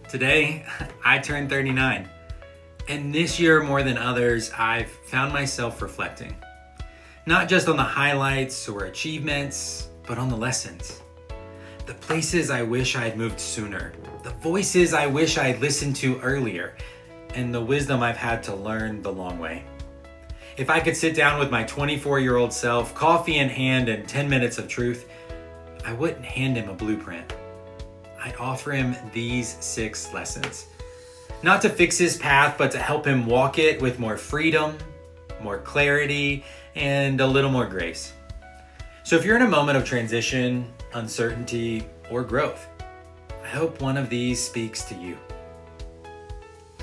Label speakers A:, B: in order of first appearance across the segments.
A: Today, I turned 39. And this year, more than others, I've found myself reflecting. Not just on the highlights or achievements, but on the lessons. The places I wish I had moved sooner. The voices I wish I had listened to earlier. And the wisdom I've had to learn the long way. If I could sit down with my 24-year-old self, coffee in hand and 10 minutes of truth, I wouldn't hand him a blueprint. I'd offer him these 6 lessons. Not to fix his path, but to help him walk it with more freedom, more clarity, and a little more grace. So if you're in a moment of transition, uncertainty, or growth, I hope one of these speaks to you.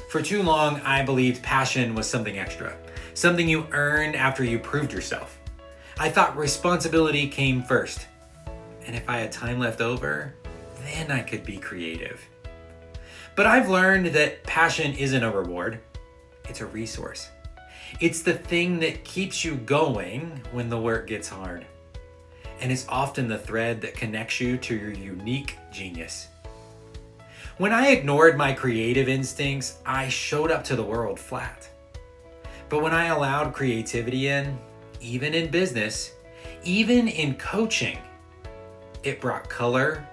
A: For too long, I believed passion was something extra, something you earned after you proved yourself. I thought responsibility came first, and if I had time left over, then I could be creative. But I've learned that passion isn't a reward, it's a resource. It's the thing that keeps you going when the work gets hard. And it's often the thread that connects you to your unique genius. When I ignored my creative instincts, I showed up to the world flat. But when I allowed creativity in, even in business, even in coaching, it brought color,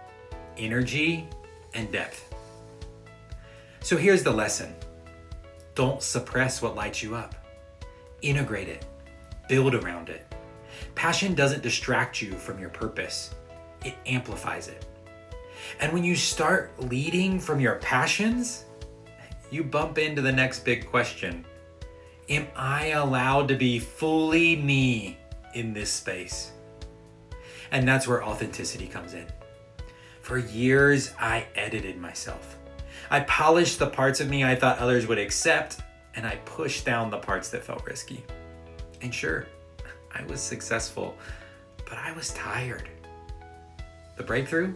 A: energy, and depth. So here's the lesson. Don't suppress what lights you up. Integrate it. Build around it. Passion doesn't distract you from your purpose. It amplifies it. And when you start leading from your passions, you bump into the next big question. Am I allowed to be fully me in this space? And that's where authenticity comes in. For years, I edited myself. I polished the parts of me I thought others would accept, and I pushed down the parts that felt risky. And sure, I was successful, but I was tired. The breakthrough?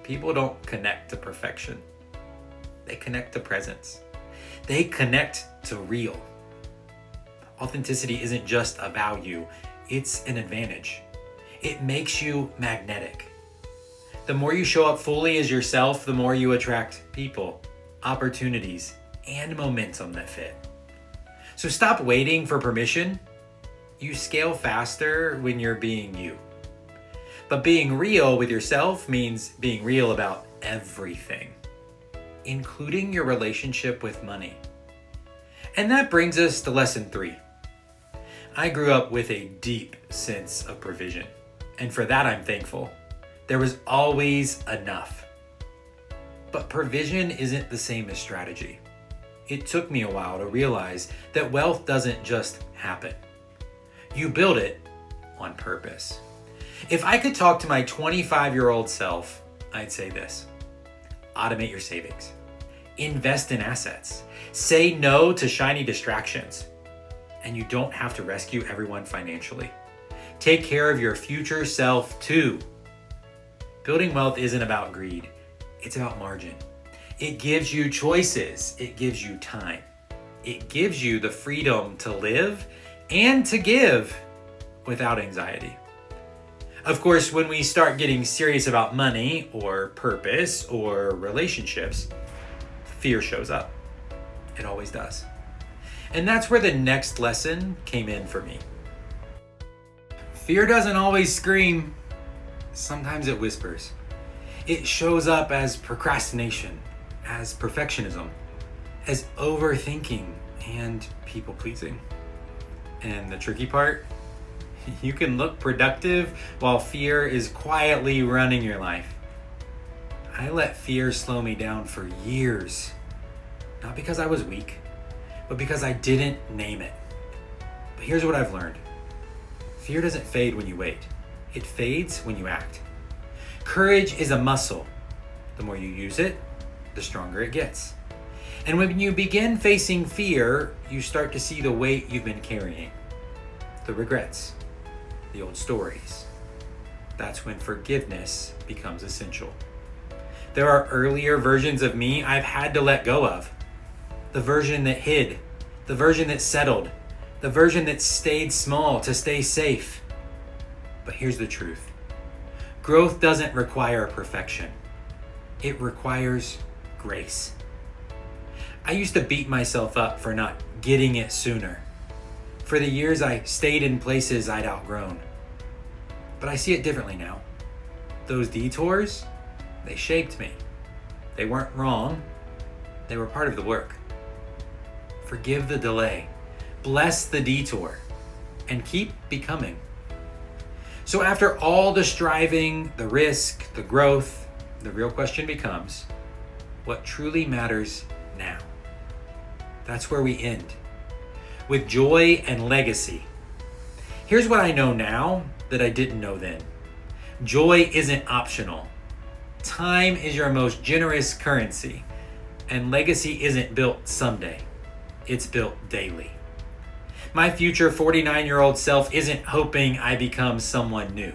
A: People don't connect to perfection. They connect to presence. They connect to real. Authenticity isn't just a value, it's an advantage. It makes you magnetic. The more you show up fully as yourself, the more you attract people, opportunities, and momentum that fit. So stop waiting for permission. You scale faster when you're being you. But being real with yourself means being real about everything, including your relationship with money. And that brings us to lesson 3. I grew up with a deep sense of provision, and for that I'm thankful. There was always enough. But provision isn't the same as strategy. It took me a while to realize that wealth doesn't just happen. You build it on purpose. If I could talk to my 25-year-old self, I'd say this. Automate your savings. Invest in assets. Say no to shiny distractions. And you don't have to rescue everyone financially. Take care of your future self too. Building wealth isn't about greed. It's about margin. It gives you choices. It gives you time. It gives you the freedom to live and to give without anxiety. Of course, when we start getting serious about money or purpose or relationships, fear shows up. It always does. And that's where the next lesson came in for me. Fear doesn't always scream. Sometimes it whispers. It shows up as procrastination, as perfectionism, as overthinking and people pleasing. And the tricky part, you can look productive while fear is quietly running your life. I let fear slow me down for years, not because I was weak, but because I didn't name it. But here's what I've learned. Fear doesn't fade when you wait. It fades when you act. Courage is a muscle. The more you use it, the stronger it gets. And when you begin facing fear, you start to see the weight you've been carrying. The regrets, the old stories. That's when forgiveness becomes essential. There are earlier versions of me I've had to let go of. The version that hid, the version that settled, the version that stayed small to stay safe. But here's the truth. Growth doesn't require perfection. It requires grace. I used to beat myself up for not getting it sooner, for the years I stayed in places I'd outgrown. But I see it differently now. Those detours, they shaped me. They weren't wrong. They were part of the work. Forgive the delay, bless the detour, and keep becoming. So after all the striving, the risk, the growth, the real question becomes, what truly matters now? That's where we end, with joy and legacy. Here's what I know now that I didn't know then. Joy isn't optional. Time is your most generous currency, and legacy isn't built someday. It's built daily. My future 49-year-old self isn't hoping I become someone new.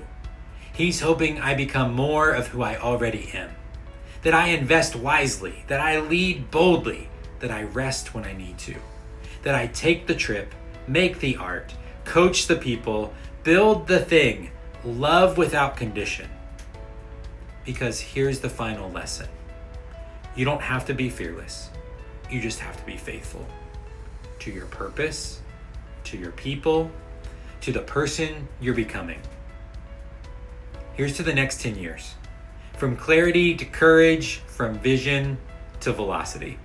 A: He's hoping I become more of who I already am. That I invest wisely, that I lead boldly, that I rest when I need to. That I take the trip, make the art, coach the people, build the thing, love without condition. Because here's the final lesson. You don't have to be fearless. You just have to be faithful to your purpose, to your people, to the person you're becoming. Here's to the next 10 years. From clarity to courage, from vision to velocity.